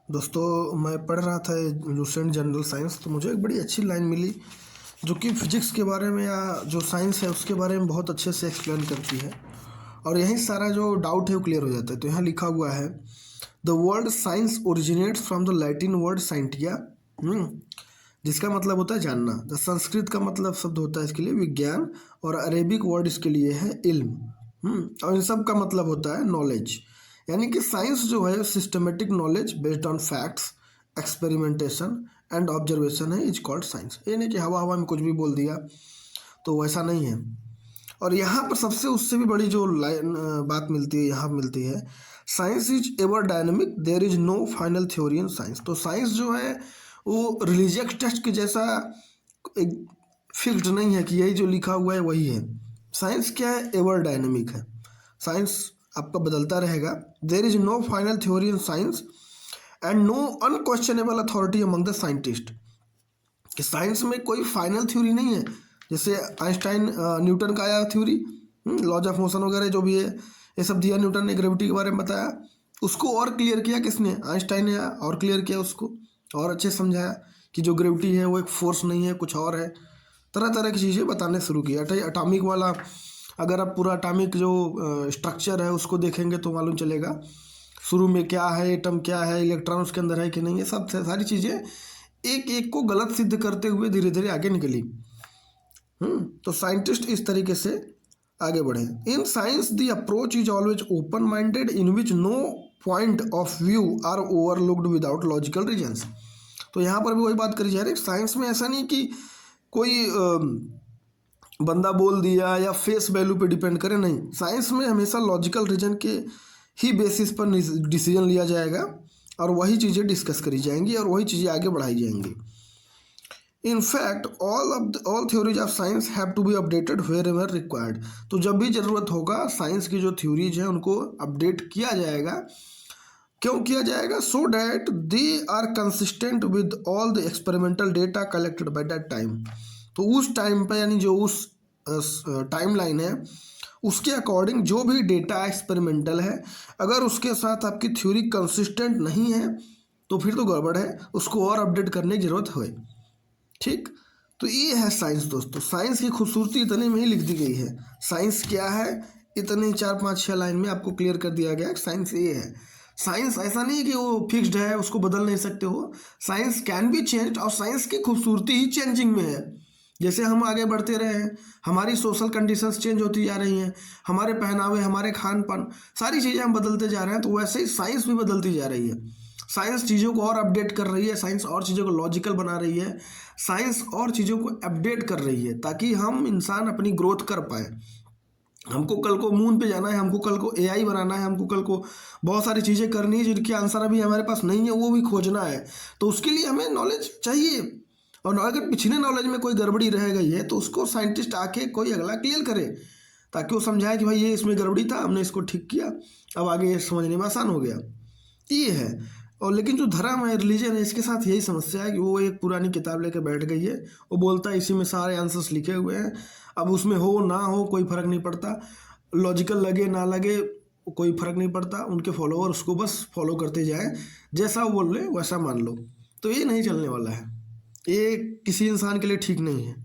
दोस्तों मैं पढ़ रहा था लूसेंट जनरल साइंस, तो मुझे एक बड़ी अच्छी लाइन मिली जो कि फिजिक्स के बारे में या जो साइंस है उसके बारे में बहुत अच्छे से एक्सप्लेन करती है और यही सारा जो डाउट है वो क्लियर हो जाता है। तो यहाँ लिखा हुआ है the word science originates from the Latin word scientia, जिसका मतलब होता है जानना। द संस्कृत का मतलब शब्द होता है इसके लिए विज्ञान और अरेबिक वर्ड इसके लिए है इल्म। और इन सब का मतलब होता है नॉलेज। यानी कि साइंस जो है systematic knowledge based on facts, experimentation and observation है, इज कॉल्ड साइंस। ये नहीं कि हवा हवा में कुछ भी बोल दिया, तो वैसा नहीं है। और यहाँ पर सबसे उससे भी बड़ी जो लाइन बात मिलती है यहाँ मिलती है, science is ever dynamic, there is no final theory in science. तो साइंस जो है वो रिलीजियस टेक्स्ट के जैसा एक फिक्स्ड नहीं है कि यही जो लिखा हुआ है वही है। साइंस क्या है? एवर डायनेमिक है। साइंस आपका बदलता रहेगा। There is no final theory in science and no unquestionable authority among the scientist. कि साइंस में कोई फाइनल थ्योरी नहीं है। जैसे आइंस्टाइन न्यूटन का आया थ्योरी, लॉज ऑफ मोशन वगैरह जो भी है ये सब दिया न्यूटन ने, ग्रेविटी के बारे में बताया, उसको और क्लियर किया किसने? आइंस्टाइन ने और क्लियर किया उसको, और अच्छे समझाया कि जो ग्रेविटी है वो एक फोर्स नहीं है, कुछ और है। तरह तरह की चीज़ें बताने शुरू किया। अटामिक वाला अगर आप पूरा अटामिक जो स्ट्रक्चर है उसको देखेंगे तो मालूम चलेगा शुरू में क्या है, एटम क्या है, इलेक्ट्रॉन उसके अंदर है कि नहीं है, सब सारी चीज़ें एक एक को गलत सिद्ध करते हुए धीरे धीरे आगे निकली। तो साइंटिस्ट इस तरीके से आगे बढ़े। In science the approach is always open minded in which no point of view are overlooked without logical reasons. तो यहाँ पर भी वही बात करी जा रही है। साइंस में ऐसा नहीं कि कोई बंदा बोल दिया या फेस वैल्यू पे डिपेंड करे, नहीं। साइंस में हमेशा लॉजिकल रीजन के ही बेसिस पर डिसीजन लिया जाएगा और वही चीज़ें डिस्कस करी जाएंगी और वही चीज़ें आगे बढ़ाई जाएंगी। In fact all theories of science have to be updated wherever required. तो जब भी ज़रूरत होगा साइंस की जो थ्योरीज हैं उनको अपडेट किया जाएगा। क्यों किया जाएगा? So that they are consistent with all the experimental data collected by that time. तो उस टाइम पर यानी जो उस टाइम लाइन है उसके अकॉर्डिंग जो भी डेटा एक्सपेरिमेंटल है, अगर उसके साथ आपकी थ्योरी कंसिस्टेंट नहीं है तो फिर तो गड़बड़ है, उसको और अपडेट करने की जरूरत है। ठीक, तो ये है साइंस। दोस्तों साइंस की खूबसूरती इतने में ही लिख दी गई है। साइंस क्या है इतने 4-5-6 लाइन में आपको क्लियर कर दिया गया। साइंस ये है। साइंस ऐसा नहीं है कि वो फिक्स्ड है, उसको बदल नहीं सकते हो। साइंस कैन बी चेंज और साइंस की खूबसूरती ही चेंजिंग में है। जैसे हम आगे बढ़ते रहे हैं, हमारी सोशल कंडीशंस चेंज होती जा रही हैं, हमारे पहनावे, हमारे खान पान, सारी चीज़ें हम बदलते जा रहे हैं, तो वैसे ही साइंस भी बदलती जा रही है। साइंस चीज़ों को और अपडेट कर रही है, साइंस और चीज़ों को लॉजिकल बना रही है, साइंस और चीज़ों को अपडेट कर रही है ताकि हम इंसान अपनी ग्रोथ कर पाए। हमको कल को मून पे जाना है, हमको कल को एआई बनाना है, हमको कल को बहुत सारी चीज़ें करनी है जिनकी आंसर अभी हमारे पास नहीं है, वो भी खोजना है। तो उसके लिए हमें नॉलेज चाहिए। और अगर पिछले नॉलेज में कोई गड़बड़ी रह गई है तो उसको साइंटिस्ट आके कोई अगला क्लियर करे, ताकि वो समझाए कि भाई ये इसमें गड़बड़ी था, हमने इसको ठीक किया, अब आगे समझने में आसान हो गया। ये है। और लेकिन जो धर्म है, रिलीजन है, इसके साथ यही समस्या है कि वो एक पुरानी किताब लेकर बैठ गई है। वो बोलता है इसी में सारे आंसर्स लिखे हुए हैं, अब उसमें हो ना हो कोई फ़र्क नहीं पड़ता, लॉजिकल लगे ना लगे कोई फ़र्क नहीं पड़ता, उनके फॉलोअर उसको बस फॉलो करते जाएं, जैसा वो बोल रहे वैसा मान लो। तो ये नहीं चलने वाला है, ये किसी इंसान के लिए ठीक नहीं है।